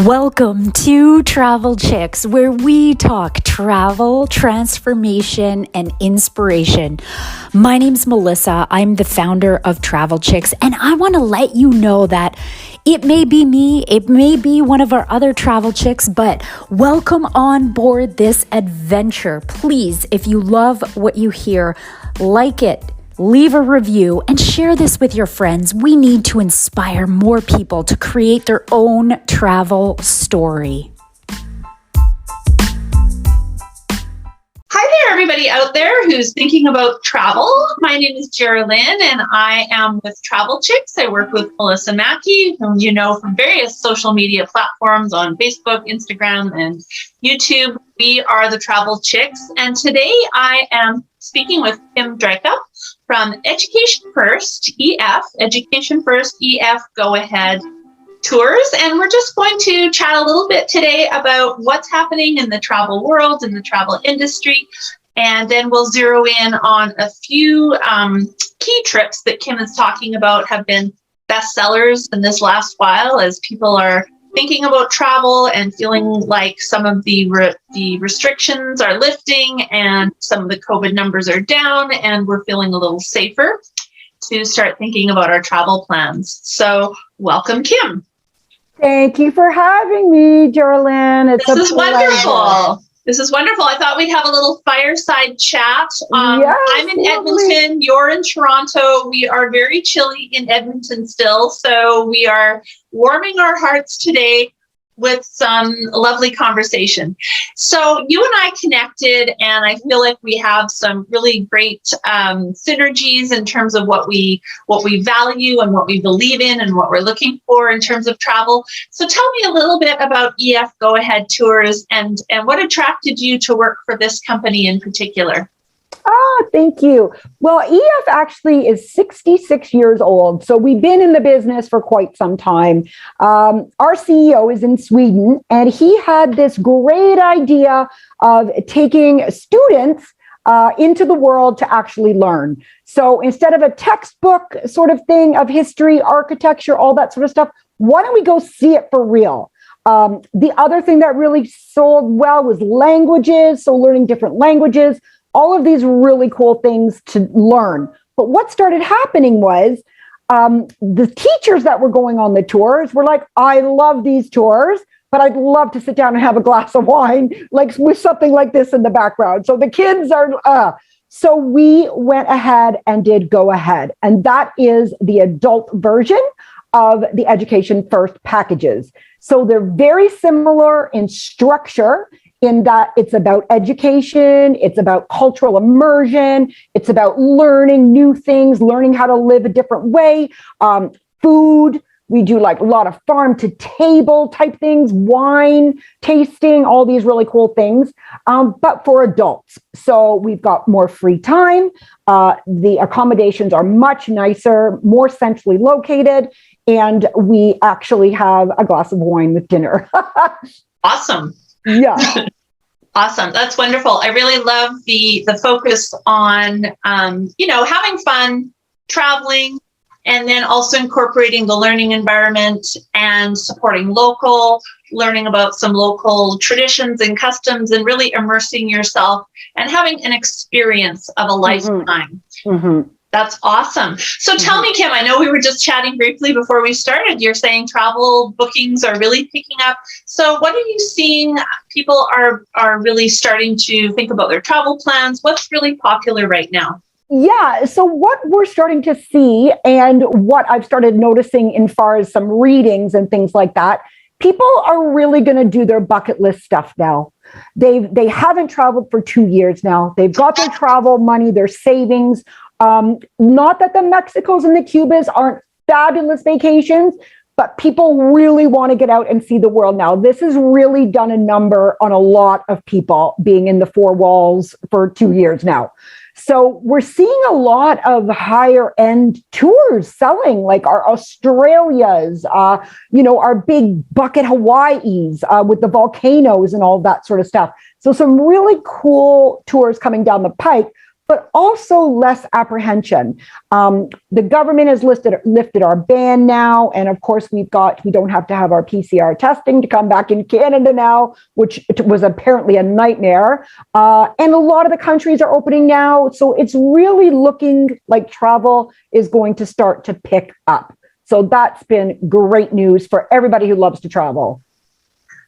Welcome to Travel Chicks, where we talk travel, transformation, and inspiration. My name's Melissa. I'm the founder of Travel Chicks, and I want to let you know that it may be me, it may be one of our other travel chicks, but welcome on board this adventure. Please, if you love what you hear, like it. Leave a review and share this with your friends. We need to inspire more people to create their own travel story. Hi there, everybody out there who's thinking about travel. My name is Geralyn, and I am with Travel Chicks. I work with Melissa Mackey, whom you know from various social media platforms on Facebook, Instagram, and YouTube. We are the Travel Chicks, and today I am speaking with Kim Drykup from Education First EF Go Ahead Tours. And we're just going to chat a little bit today about what's happening in the travel world, in the travel industry. And then we'll zero in on a few key trips that Kim is talking about have been bestsellers in this last while as people are thinking about travel and feeling like some of the restrictions are lifting and some of the COVID numbers are down and we're feeling a little safer to start thinking about our travel plans. So welcome, Kim. Thank you for having me, Geralyn. This is wonderful. This is wonderful. I thought we'd have a little fireside chat. Yes, I'm in Edmonton. You're in Toronto. We are very chilly in Edmonton still. So we are warming our hearts today with some lovely conversation. So you and I connected, and I feel like we have some really great synergies in terms of what we value and what we believe in and what we're looking for in terms of travel. So tell me a little bit about EF Go Ahead Tours and what attracted you to work for this company in particular. Thank you. Well, EF actually is 66 years old. So we've been in the business for quite some time. Our CEO is in Sweden, and he had this great idea of taking students into the world to actually learn. So instead of a textbook sort of thing of history, architecture, all that sort of stuff, why don't we go see it for real? The other thing that really sold well was languages. So learning different languages. All of these really cool things to learn. But what started happening was the teachers that were going on the tours were like, I love these tours, but I'd love to sit down and have a glass of wine, like with something like this in the background. So the kids are, so we went ahead and did Go Ahead. And that is the adult version of the Education First packages. So they're very similar in structure, in that it's about education, it's about cultural immersion, it's about learning new things, learning how to live a different way. Food, we do like a lot of farm to table type things, wine tasting, all these really cool things, but for adults. So we've got more free time. The accommodations are much nicer, more centrally located, and we actually have a glass of wine with dinner. Awesome. Yeah. Awesome. That's wonderful. I really love the focus on, having fun, traveling, and then also incorporating the learning environment and supporting local, learning about some local traditions and customs, and really immersing yourself and having an experience of a lifetime. Mm-hmm. That's awesome. So tell me, Kim, I know we were just chatting briefly before we started. You're saying travel bookings are really picking up. So what are you seeing? People are really starting to think about their travel plans. What's really popular right now? Yeah. So what we're starting to see, and what I've started noticing in far as some readings and things like that, people are really going to do their bucket list stuff now. They haven't traveled for 2 years now. They've got their travel money, their savings. Not that the Mexicos and the Cubas aren't fabulous vacations, but people really want to get out and see the world now. This has really done a number on a lot of people being in the four walls for 2 years now. So we're seeing a lot of higher end tours selling, like our Australias, our big bucket Hawaiis with the volcanoes and all that sort of stuff. So some really cool tours coming down the pike. but also less apprehension. The government has lifted our ban now. And of course, we don't have to have our PCR testing to come back in Canada now, which was apparently a nightmare. And a lot of the countries are opening now. So it's really looking like travel is going to start to pick up. So that's been great news for everybody who loves to travel.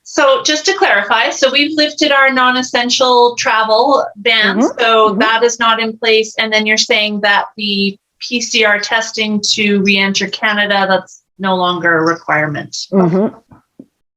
So just to clarify, so we've lifted our non-essential travel ban, so that is not in place. And then you're saying that the PCR testing to re-enter Canada, that's no longer a requirement.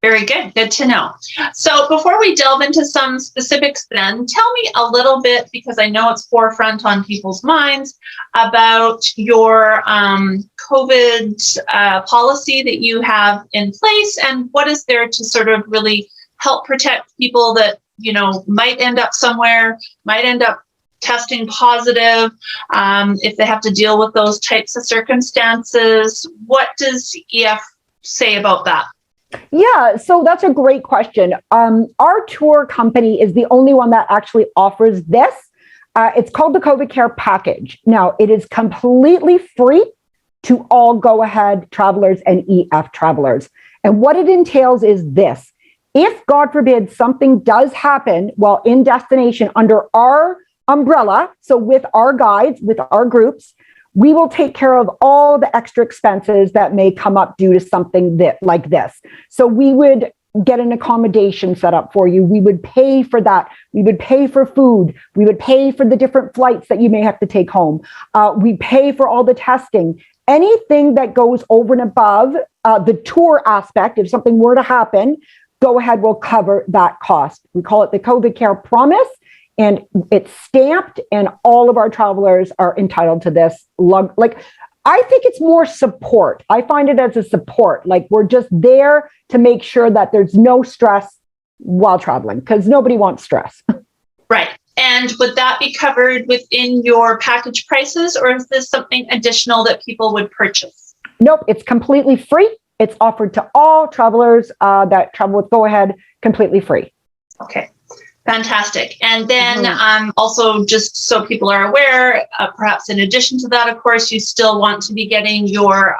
Very good. Good to know. So before we delve into some specifics then, tell me a little bit, because I know it's forefront on people's minds, about your COVID policy that you have in place, and what is there to sort of really help protect people that, you know, might end up somewhere, might end up testing positive, if they have to deal with those types of circumstances. What does EF say about that? Yeah, so that's a great question. Our tour company is the only one that actually offers this. It's called the COVID Care Package. Now, it is completely free to all Go Ahead travelers and EF travelers. And what it entails is this. If, God forbid, something does happen while in destination under our umbrella, so with our guides, with our groups, we will take care of all the extra expenses that may come up due to something like this. So we would get an accommodation set up for you. We would pay for that. We would pay for food. We would pay for the different flights that you may have to take home. We pay for all the testing. Anything that goes over and above the tour aspect, if something were to happen, Go Ahead will cover that cost. We call it the COVID Care Promise. And it's stamped, and all of our travelers are entitled to this. Like, I think it's more support. I find it as a support. Like, we're just there to make sure that there's no stress while traveling, because nobody wants stress. Right. And would that be covered within your package prices, or is this something additional that people would purchase? Nope, it's completely free. It's offered to all travelers that travel with Go Ahead, completely free. Okay. Fantastic. And then also, just so people are aware, perhaps in addition to that, of course, you still want to be getting your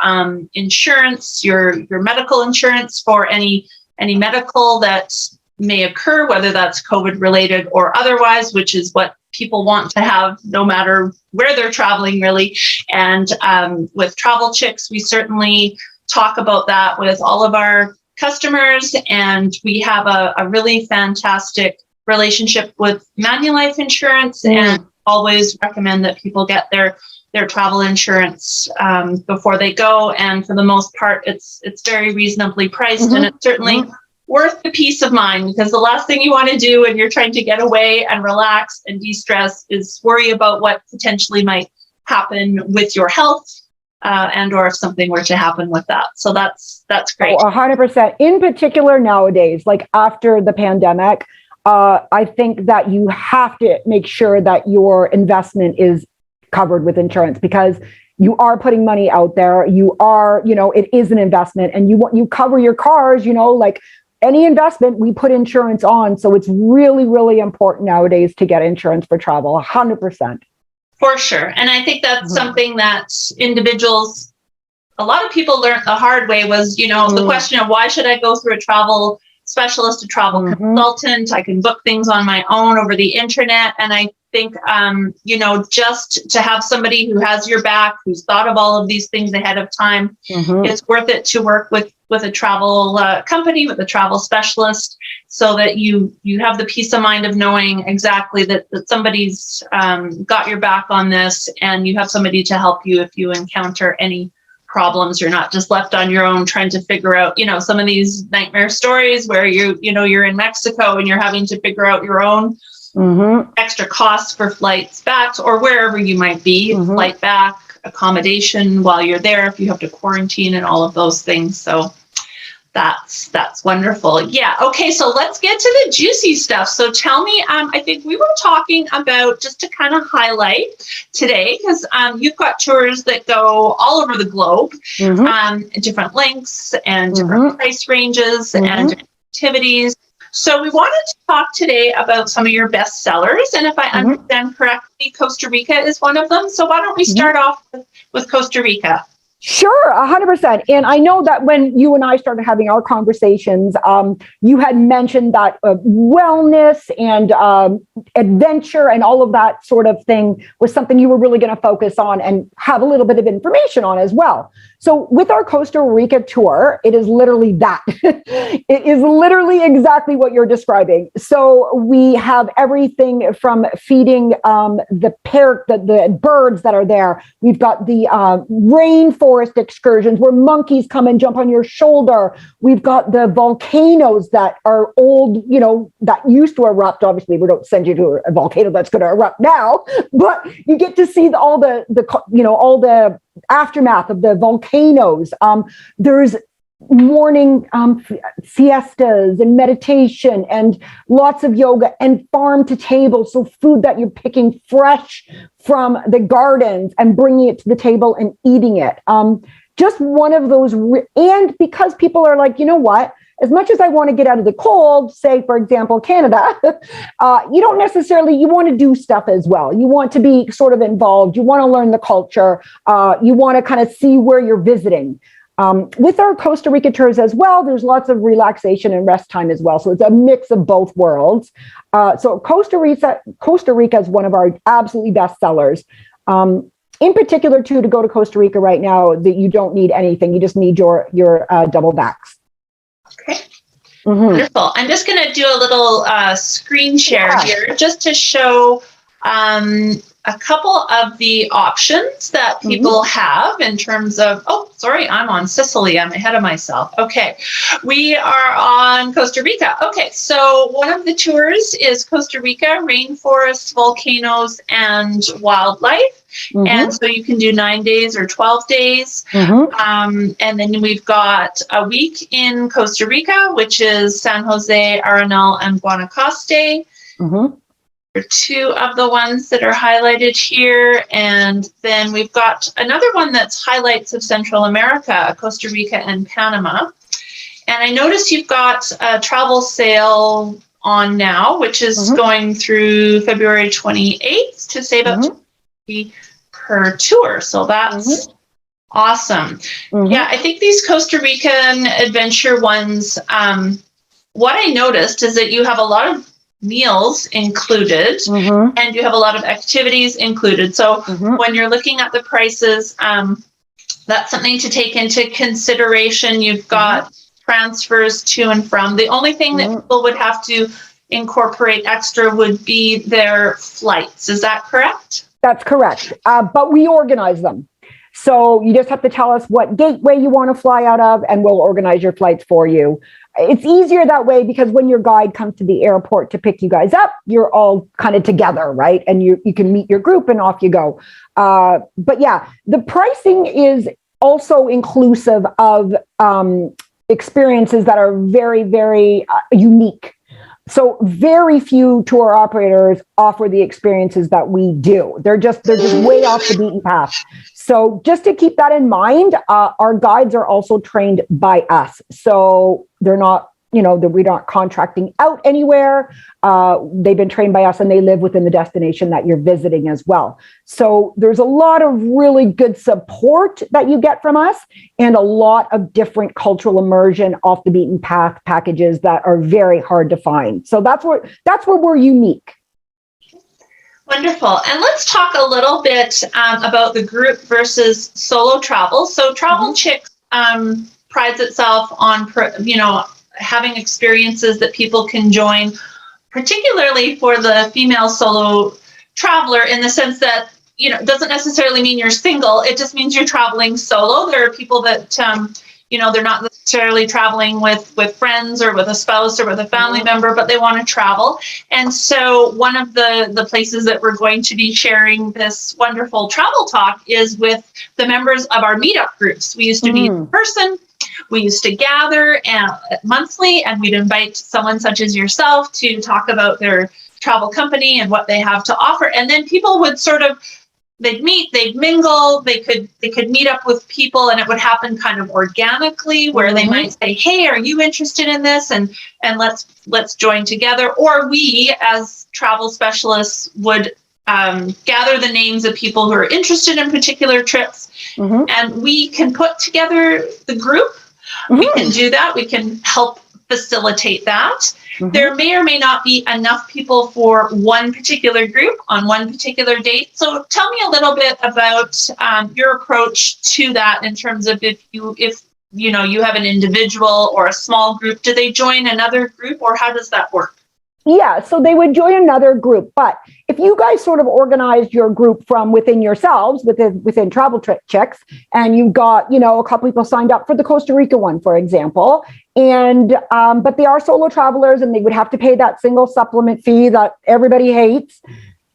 insurance, your medical insurance for any medical that may occur, whether that's COVID related or otherwise, which is what people want to have no matter where they're traveling, really. And with Travel Chicks, we certainly talk about that with all of our customers. And we have a really fantastic relationship with Manulife Insurance, and always recommend that people get their travel insurance before they go. And for the most part, it's very reasonably priced, and it's certainly worth the peace of mind, because the last thing you want to do when you're trying to get away and relax and de-stress is worry about what potentially might happen with your health, and or if something were to happen with that. So that's great. 100%. In particular nowadays, like after the pandemic, I think that you have to make sure that your investment is covered with insurance, because you are putting money out there. You are, it is an investment, and you cover your cars, like any investment, we put insurance on. So it's really, really important nowadays to get insurance for travel, 100%. For sure. And I think that's something that individuals, a lot of people learned the hard way was, the question of why should I go through a travel specialist, a travel consultant? I can book things on my own over the internet. And I think, just to have somebody who has your back, who's thought of all of these things ahead of time, it's worth it to work with a travel company, with a travel specialist, so that you have the peace of mind of knowing exactly that somebody's got your back on this, and you have somebody to help you if you encounter any problems. You're not just left on your own trying to figure out, some of these nightmare stories where you're in Mexico and you're having to figure out your own extra costs for flights back, or wherever you might be, flight back, accommodation while you're there, if you have to quarantine and all of those things. So that's wonderful. Yeah. Okay. So let's get to the juicy stuff. So tell me, I think we were talking about, just to kind of highlight today, because you've got tours that go all over the globe, different lengths and different price ranges and different activities. So we wanted to talk today about some of your best sellers. And if I understand correctly, Costa Rica is one of them. So why don't we start off with Costa Rica? Sure, 100%. And I know that when you and I started having our conversations, you had mentioned that wellness and adventure and all of that sort of thing was something you were really going to focus on and have a little bit of information on as well. So with our Costa Rica tour, it is literally that. It is literally exactly what you're describing. So we have everything from feeding the birds that are there. We've got the rainforest excursions where monkeys come and jump on your shoulder. We've got the volcanoes that are old, that used to erupt. Obviously, we don't send you to a volcano that's going to erupt now, but you get to see all the aftermath of the volcanoes. There's morning siestas and meditation and lots of yoga and farm to table. So food that you're picking fresh from the gardens and bringing it to the table and eating it. Just one of those. And because people are like, you know what? As much as I want to get out of the cold, say, for example, Canada, you don't necessarily, you want to do stuff as well. You want to be sort of involved. You want to learn the culture. You want to kind of see where you're visiting. With our Costa Rica tours as well, there's lots of relaxation and rest time as well. So it's a mix of both worlds. So Costa Rica is one of our absolutely best sellers. In particular, too, to go to Costa Rica right now, that you don't need anything. You just need your double backs. Okay. Wonderful. I'm just going to do a little screen share here just to show a couple of the options that people have in terms of, I'm on Sicily. I'm ahead of myself. Okay. We are on Costa Rica. Okay. So one of the tours is Costa Rica, rainforests, volcanoes, and wildlife. And so you can do 9 days or 12 days. And then we've got a week in Costa Rica, which is San Jose, Arenal, and Guanacaste. Are two of the ones that are highlighted here. And then we've got another one that's highlights of Central America, Costa Rica and Panama. And I notice you've got a travel sale on now, which is going through February 28th to save up to $50 per tour. So that's awesome. Yeah, I think these Costa Rican adventure ones, what I noticed is that you have a lot of meals included and you have a lot of activities included. So when you're looking at the prices, that's something to take into consideration. You've got transfers to and from. The only thing that people would have to incorporate extra would be their flights. Is that correct? That's correct. But we organize them. So you just have to tell us what gateway you want to fly out of, and we'll organize your flights for you. It's easier that way because when your guide comes to the airport to pick you guys up, you're all kind of together, right? And you can meet your group and off you go. But yeah, the pricing is also inclusive of experiences that are very, very unique. So very few tour operators offer the experiences that we do. They're just way off the beaten path. So just to keep that in mind, our guides are also trained by us. So they're not, we're not contracting out anywhere. They've been trained by us and they live within the destination that you're visiting as well. So there's a lot of really good support that you get from us and a lot of different cultural immersion off the beaten path packages that are very hard to find. So that's where we're unique. Wonderful. And let's talk a little bit about the group versus solo travel. So Travel Chick prides itself on, having experiences that people can join, particularly for the female solo traveler, in the sense that, it doesn't necessarily mean you're single. It just means you're traveling solo. There are people that, they're not necessarily traveling with friends or with a spouse or with a family member, but they want to travel. And so one of the places that we're going to be sharing this wonderful travel talk is with the members of our meetup groups. We used to be in person. We used to gather monthly, and we'd invite someone such as yourself to talk about their travel company and what they have to offer. And then people would sort of they'd meet, they'd mingle, they could meet up with people, and it would happen kind of organically, where they might say, hey, are you interested in this? And let's join together. Or we as travel specialists would gather the names of people who are interested in particular trips, and we can put together the group. We can do that. We can help facilitate that. There may or may not be enough people for one particular group on one particular date. So tell me a little bit about your approach to that, in terms of if you have an individual or a small group, do they join another group, or how does that work? Yeah, so they would join another group. But if you guys sort of organized your group from within yourselves, within Travel Chicks, and you got, a couple people signed up for the Costa Rica one, for example, and but they are solo travelers, and they would have to pay that single supplement fee that everybody hates.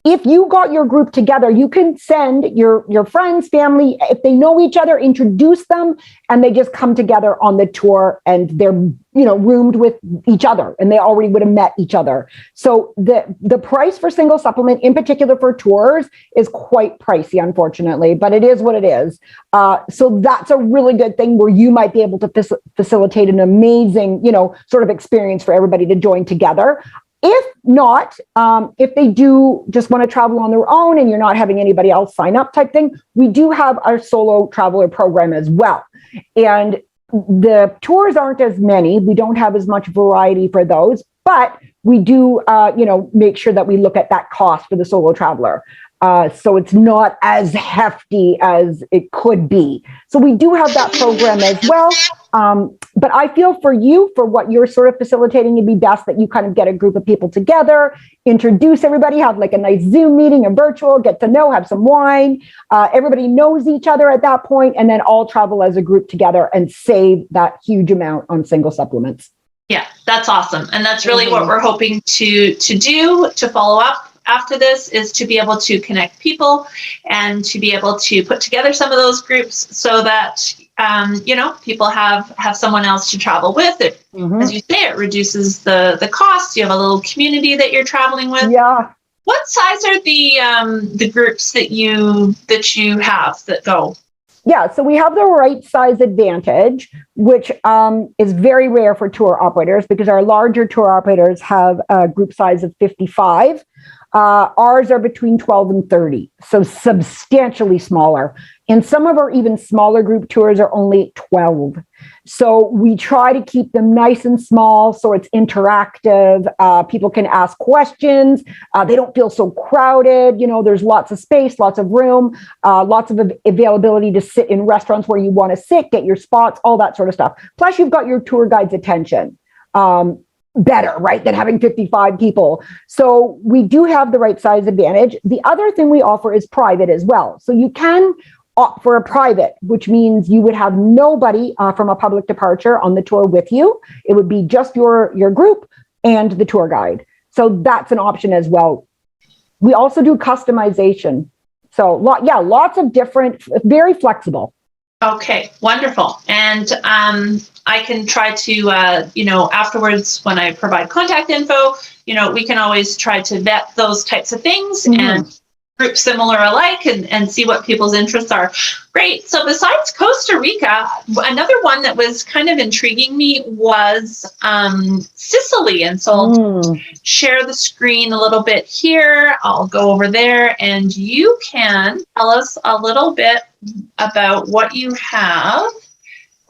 If you got your group together, you can send your friends, family, if they know each other, introduce them, and they just come together on the tour, and they're, roomed with each other, and they already would have met each other. So the price for single supplement, in particular for tours, is quite pricey, unfortunately, but it is what it is. So that's a really good thing, where you might be able to facilitate an amazing, sort of experience for everybody to join together. If not, if they do just want to travel on their own and you're not having anybody else sign up type thing, we do have our solo traveler program as well. And the tours aren't as many. We don't have as much variety for those, but we do, make sure that we look at that cost for the solo traveler. So it's not as hefty as it could be. So we do have that program as well. But I feel for what you're sort of facilitating, it'd be best that you kind of get a group of people together, introduce everybody, have like a nice Zoom meeting, a virtual, get to know, have some wine. Everybody knows each other at that point, and then all travel as a group together and save that huge amount on single supplements. Yeah, that's awesome. And that's really what we're hoping to do, to follow up after this, is to be able to connect people and to be able to put together some of those groups, so that people have someone else to travel with. It, as you say, it reduces the cost. You have a little community that you're traveling with. Yeah. What size are the groups that you have that go? Yeah, so we have the right size advantage, which is very rare for tour operators, because our larger tour operators have a group size of 55. Ours are between 12 and 30, so substantially smaller. And some of our even smaller group tours are only 12. So we try to keep them nice and small, so it's interactive. People can ask questions. They don't feel so crowded. There's lots of space, lots of room, lots of availability to sit in restaurants where you want to sit, get your spots, all that sort of stuff. Plus, you've got your tour guide's attention. Better, right, than having 55 people. So we do have the right size advantage. The other thing we offer is private as well. So you can opt for a private, which means you would have nobody from a public departure on the tour with you. It would be just your group and the tour guide. So that's an option as well. We also do customization. So lots of different, very flexible. Okay, wonderful. And I can try to, afterwards, when I provide contact info, we can always try to vet those types of things and group similar alike, and see what people's interests are. Great. So besides Costa Rica, another one that was kind of intriguing me was Sicily. And so I'll share the screen a little bit here. I'll go over there, and you can tell us a little bit about what you have.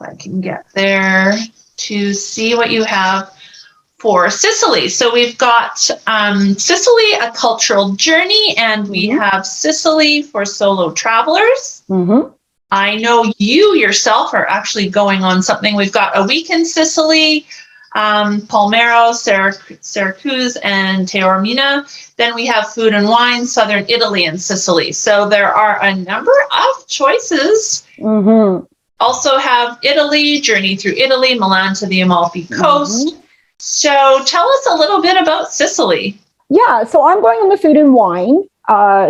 If I can get there to see what you have for Sicily. So we've got Sicily, a cultural journey, and we have Sicily for solo travelers. I know you yourself are actually going on something. We've got a week in Sicily, Palmero, Syracuse, and Taormina. Then we have food and wine, southern Italy, and Sicily. So there are a number of choices. Also have Italy, journey through Italy, Milan to the Amalfi Coast. So tell us a little bit about Sicily. Yeah, so I'm going on the food and wine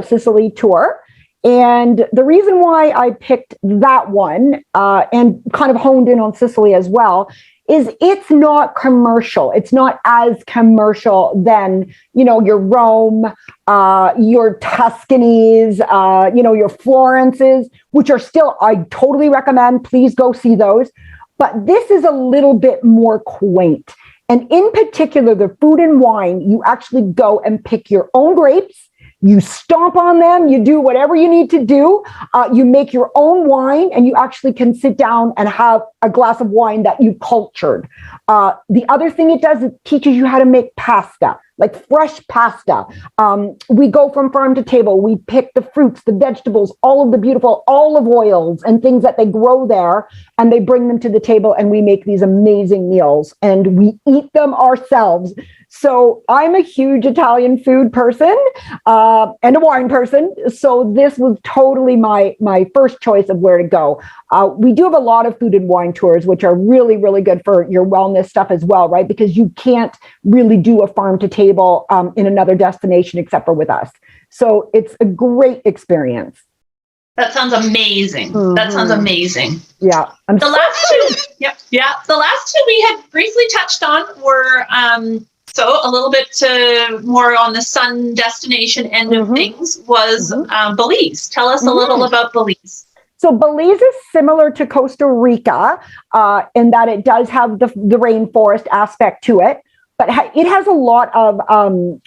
Sicily tour. And the reason why I picked that one and kind of honed in on Sicily as well is it's not commercial. It's not as commercial than, your Rome, your Tuscanies, your Florences, which are still, I totally recommend. Please go see those. But this is a little bit more quaint. And in particular, the food and wine, you actually go and pick your own grapes. You stomp on them, you do whatever you need to do. You make your own wine, and you actually can sit down and have a glass of wine that you cultured. The other thing it does, it teaches you how to make pasta, like fresh pasta. We go from farm to table. We pick the fruits, the vegetables, all of the beautiful olive oils and things that they grow there, and they bring them to the table, and we make these amazing meals, and we eat them ourselves. So I'm a huge Italian food person and a wine person. So this was totally my first choice of where to go. We do have a lot of food and wine tours, which are really, really good for your wellness stuff as well, right? Because you can't really do a farm to table in another destination except for with us. So it's a great experience. That sounds amazing. Mm-hmm. That sounds amazing. Yeah. The last two we had briefly touched on were so a little bit more on the sun destination end of things was Belize. Tell us a little about Belize. So Belize is similar to Costa Rica in that it does have the rainforest aspect to it. But it has a lot of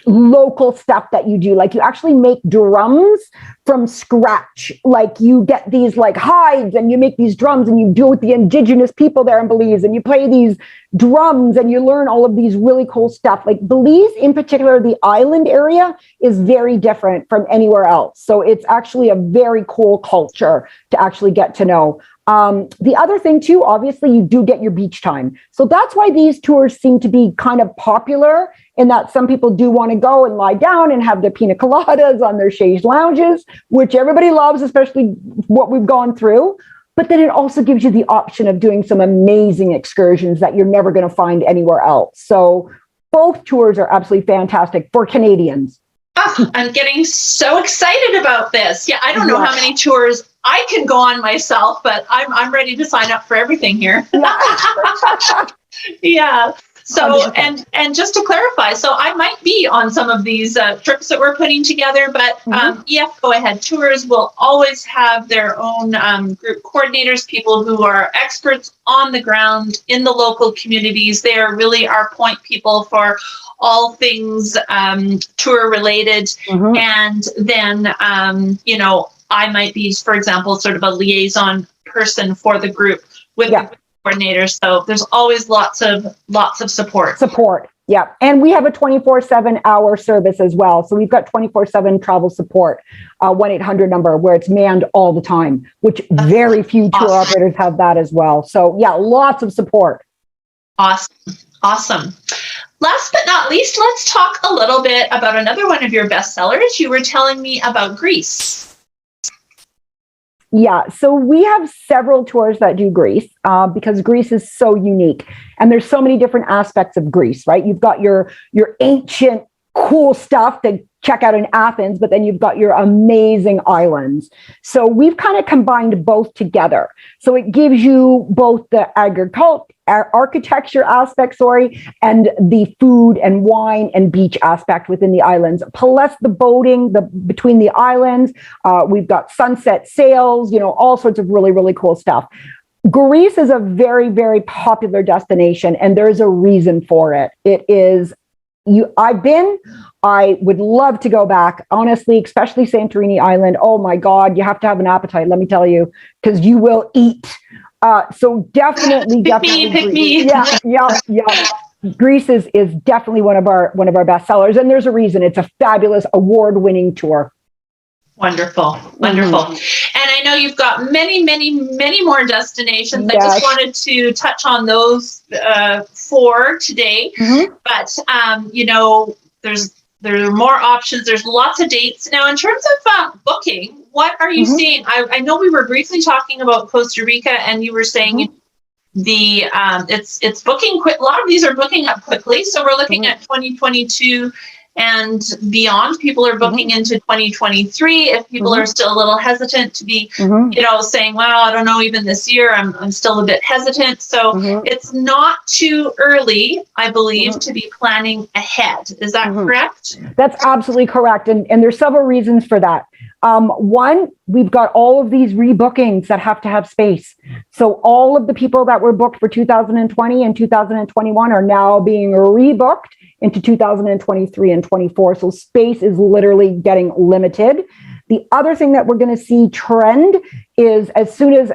local stuff that you do. Like you actually make drums from scratch. Like you get these like hides and you make these drums and you do it with the indigenous people there in Belize and you play these drums and you learn all of these really cool stuff. Like Belize in particular, the island area is very different from anywhere else. So it's actually a very cool culture to actually get to know. The other thing too, obviously you do get your beach time. So that's why these tours seem to be kind of popular in that some people do want to go and lie down and have their pina coladas on their chaise lounges, which everybody loves, especially what we've gone through. But then it also gives you the option of doing some amazing excursions that you're never going to find anywhere else. So both tours are absolutely fantastic for Canadians. Oh, I'm getting so excited about this. Yeah, I don't know how many tours I can go on myself, but I'm ready to sign up for everything here. Yeah. So, and just to clarify, so I might be on some of these trips that we're putting together, but EF Go Ahead Tours will always have their own group coordinators, people who are experts on the ground in the local communities. They are really our point people for all things tour related. And then, I might be, for example, sort of a liaison person for the group with the coordinators. So there's always lots of support. Yeah. And we have a 24/7 hour service as well. So we've got 24/7 travel support, 1-800 number where it's manned all the time, which very few tour operators have that as well. So yeah, lots of support. Awesome. Last but not least, let's talk a little bit about another one of your bestsellers. You were telling me about Greece. Yeah, so we have several tours that do Greece because Greece is so unique. And there's so many different aspects of Greece, right? You've got your ancient cool stuff to check out in Athens, but then you've got your amazing islands. So we've kind of combined both together. So it gives you both the architecture aspect, and the food and wine and beach aspect within the islands, plus the boating between the islands. We've got sunset sails, all sorts of really, really cool stuff. Greece is a very, very popular destination, and there's a reason for it. It is I would love to go back, honestly, especially Santorini Island. Oh my God, you have to have an appetite, let me tell you, because you will eat. So definitely, pick me. Yeah. Greece is definitely one of our best sellers, and there's a reason. It's a fabulous award-winning tour. Wonderful. And I know you've got many, many, many more destinations. Yes. I just wanted to touch on those 4 today. But there are more options. There's lots of dates now. In terms of booking, what are you seeing? I know we were briefly talking about Costa Rica, and you were saying it's booking quick. A lot of these are booking up quickly. So we're looking at 2022 and beyond. People are booking into 2023. If people are still a little hesitant to be, saying, well, I don't know, even this year, I'm still a bit hesitant. So it's not too early, I believe, to be planning ahead. Is that correct? That's absolutely correct. And there's several reasons for that. One, we've got all of these rebookings that have to have space. So all of the people that were booked for 2020 and 2021 are now being rebooked into 2023 and 24. So space is literally getting limited. The other thing that we're going to see trend is as soon as,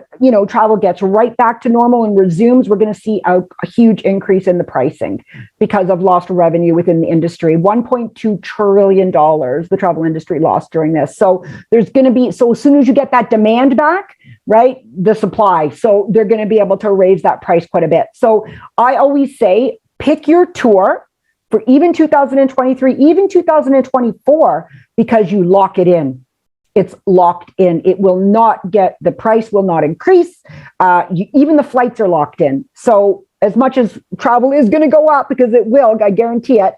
travel gets right back to normal and resumes, we're going to see a huge increase in the pricing because of lost revenue within the industry. $1.2 trillion the travel industry lost during this. So there's going to be, so as soon as you get that demand back, right, the supply, so they're going to be able to raise that price quite a bit. So I always say, pick your tour for even 2023, even 2024, because you lock it in. It's locked in. It will not get, the price will not increase. Even the flights are locked in. So as much as travel is going to go up, because it will, I guarantee it,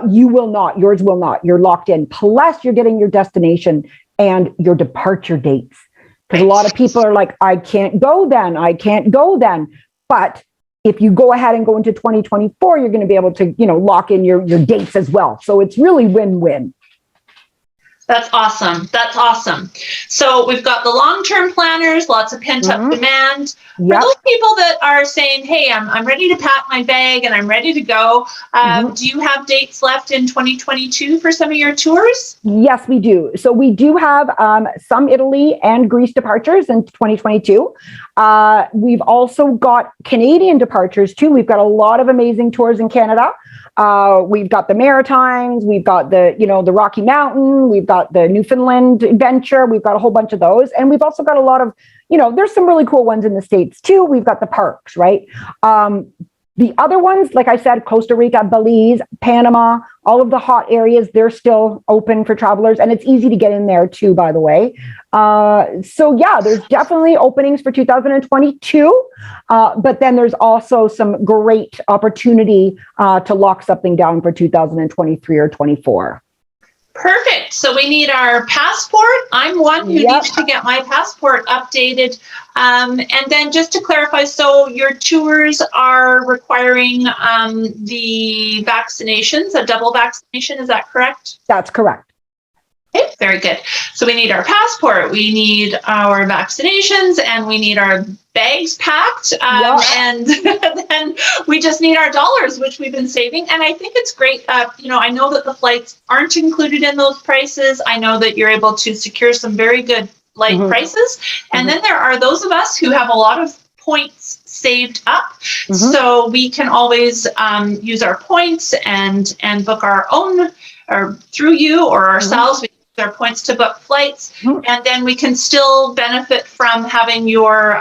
you will not, yours will not. You're locked in. Plus you're getting your destination and your departure dates. Because a lot of people are like, I can't go then. But if you go ahead and go into 2024, you're going to be able to, lock in your dates as well. So it's really win-win. That's awesome. So we've got the long-term planners, lots of pent-up demand. For those people that are saying, hey, I'm ready to pack my bag and I'm ready to go, do you have dates left in 2022 for some of your tours? Yes, we do. So we do have some Italy and Greece departures in 2022. We've also got Canadian departures too. We've got a lot of amazing tours in Canada. We've got the Maritimes, we've got the Rocky Mountain, we've got the Newfoundland adventure, we've got a whole bunch of those. And we've also got a lot of, there's some really cool ones in the States too. We've got the parks, right? The other ones, like I said, Costa Rica, Belize, Panama, all of the hot areas, they're still open for travelers. And it's easy to get in there too, by the way. So yeah, there's definitely openings for 2022. But then there's also some great opportunity to lock something down for 2023 or 24. Perfect. So we need our passport. I'm one who needs to get my passport updated. And then just to clarify, so your tours are requiring the vaccinations, a double vaccination. Is that correct? That's correct. Okay, very good. So we need our passport, we need our vaccinations, and we need our bags packed. And then we just need our dollars, which we've been saving. And I think it's great. I know that the flights aren't included in those prices. I know that you're able to secure some very good flight prices. And then there are those of us who have a lot of points saved up. So we can always use our points and book our own, or through you or ourselves. We our points to book flights, and then we can still benefit from having your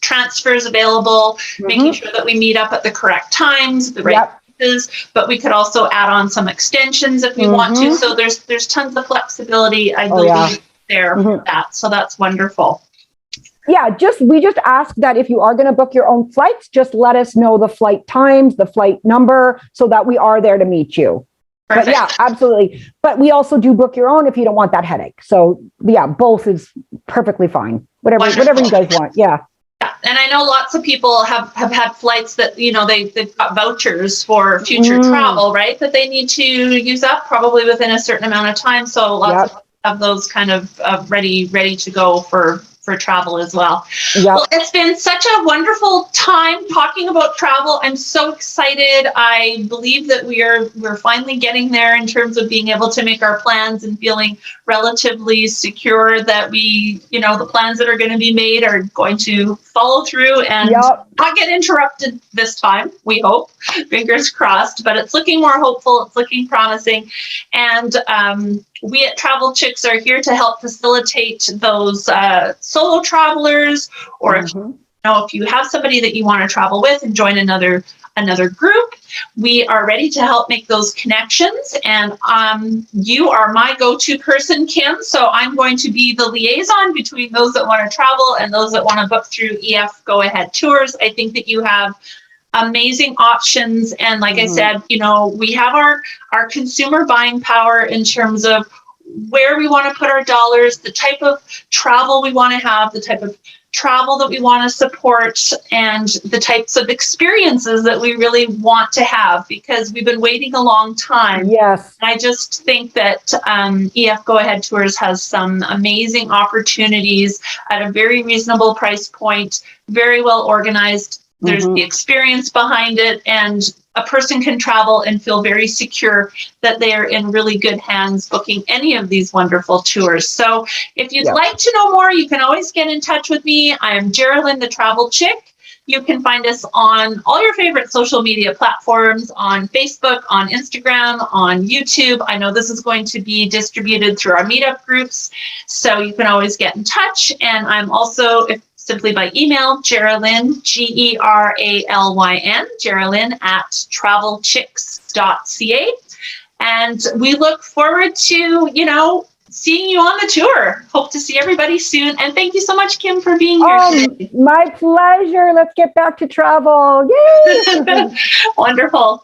transfers available, making sure that we meet up at the correct times, the right places, but we could also add on some extensions if we want to. So there's tons of flexibility, I believe, there for that. So that's wonderful. Yeah, we just ask that if you are going to book your own flights, just let us know the flight times, the flight number, so that we are there to meet you. Perfect. But yeah, absolutely. But we also do book your own if you don't want that headache. So yeah, both is perfectly fine. Whatever you guys want. Yeah. And I know lots of people have had flights that, they've got vouchers for future travel, right? That they need to use up probably within a certain amount of time. So lots of those kind of ready to go for travel as well. Well, it's been such a wonderful time talking about travel. I'm so excited. I believe that we're finally getting there in terms of being able to make our plans and feeling relatively secure that the plans that are going to be made are going to follow through and not get interrupted this time, we hope. Fingers crossed, but it's looking more hopeful. It's looking promising. And we at Travel Chicks are here to help facilitate those solo travelers, or if you have somebody that you want to travel with and join another group, we are ready to help make those connections. And you are my go-to person, Kim. So I'm going to be the liaison between those that want to travel and those that want to book through EF Go Ahead Tours. I think that you have amazing options. And like I said, we have our consumer buying power in terms of where we want to put our dollars, the type of travel we want to have, the type of travel that we want to support, and the types of experiences that we really want to have, because we've been waiting a long time. Yes. I just think that EF Go Ahead Tours has some amazing opportunities at a very reasonable price point, very well organized. There's the experience behind it, and a person can travel and feel very secure that they are in really good hands booking any of these wonderful tours. So if you'd like to know more, you can always get in touch with me. I am Geralyn the Travel Chick. You can find us on all your favorite social media platforms, on Facebook, on Instagram, on YouTube. I know this is going to be distributed through our meetup groups, so you can always get in touch. And I'm also, simply by email, Geralyn, Geralyn, Geralyn at travelchicks.ca. And we look forward to, seeing you on the tour. Hope to see everybody soon. And thank you so much, Kim, for being here today. My pleasure. Let's get back to travel. Yay! Wonderful.